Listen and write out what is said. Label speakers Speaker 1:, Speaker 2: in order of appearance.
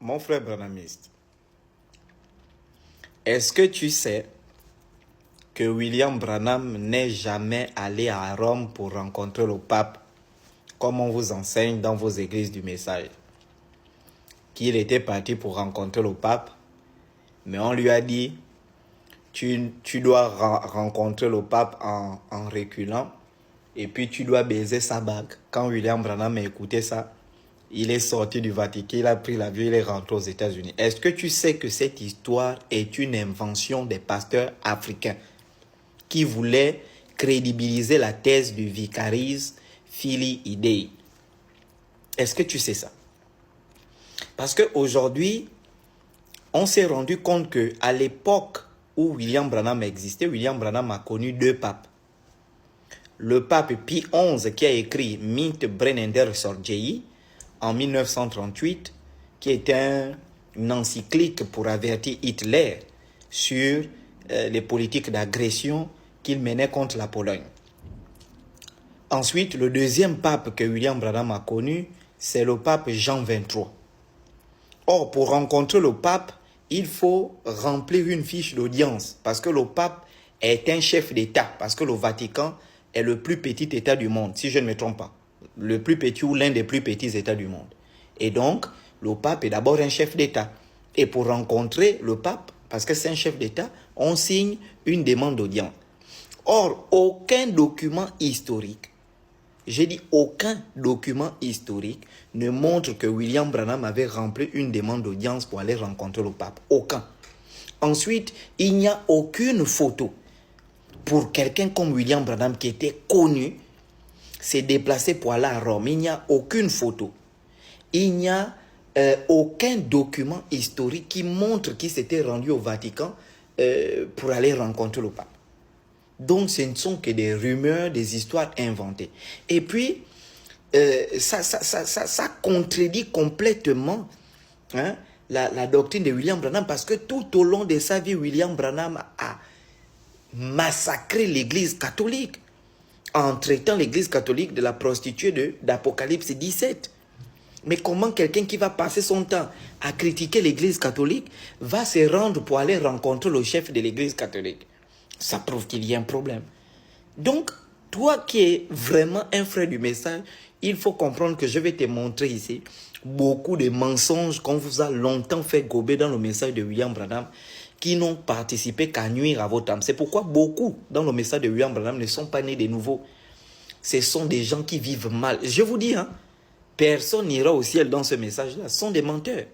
Speaker 1: Mon frère branhamiste, est-ce que tu sais que William Branham n'est jamais allé à Rome pour rencontrer le pape, comme on vous enseigne dans vos églises du message? Qu'il était parti pour rencontrer le pape, mais on lui a dit, tu dois rencontrer le pape en reculant, et puis tu dois baiser sa bague. Quand William Branham a écouté ça, il est sorti du Vatican, il a pris l'avion, il est rentré aux États-Unis. Est-ce que tu sais que cette histoire est une invention des pasteurs africains qui voulaient crédibiliser la thèse du Vicaris Filii Dei? Est-ce que tu sais ça? Parce qu'aujourd'hui, on s'est rendu compte qu'à l'époque où William Branham existait, William Branham a connu deux papes. Le pape Pie XI qui a écrit Mint Brennender Sorgei en 1938, qui était une encyclique pour avertir Hitler sur les politiques d'agression qu'il menait contre la Pologne. Ensuite, le deuxième pape que William Branham a connu, c'est le pape Jean XXIII. Or, pour rencontrer le pape, il faut remplir une fiche d'audience parce que le pape est un chef d'État, parce que le Vatican est le plus petit État du monde, si je ne me trompe pas. Le plus petit ou l'un des plus petits États du monde. Et donc, le pape est d'abord un chef d'État. Et pour rencontrer le pape, parce que c'est un chef d'État, on signe une demande d'audience. Or, aucun document historique, j'ai dit aucun document historique, ne montre que William Branham avait rempli une demande d'audience pour aller rencontrer le pape. Aucun. Ensuite, il n'y a aucune photo pour quelqu'un comme William Branham qui était connu, s'est déplacé pour aller à Rome. Il n'y a aucune photo. Il n'y a aucun document historique qui montre qu'il s'était rendu au Vatican pour aller rencontrer le pape. Donc, ce ne sont que des rumeurs, des histoires inventées. Et puis, ça contredit complètement la doctrine de William Branham parce que tout au long de sa vie, William Branham a massacré l'Église catholique en traitant l'Église catholique de la prostituée d'Apocalypse 17. Mais comment quelqu'un qui va passer son temps à critiquer l'Église catholique va se rendre pour aller rencontrer le chef de l'Église catholique? Ça prouve qu'il y a un problème. Donc, toi qui es vraiment un frère du message, il faut comprendre que je vais te montrer ici beaucoup de mensonges qu'on vous a longtemps fait gober dans le message de William Branham qui n'ont participé qu'à nuire à votre âme. C'est pourquoi beaucoup dans le message de William Branham ne sont pas nés de nouveau. Ce sont des gens qui vivent mal. Je vous dis, personne n'ira au ciel dans ce message-là. Ce sont des menteurs.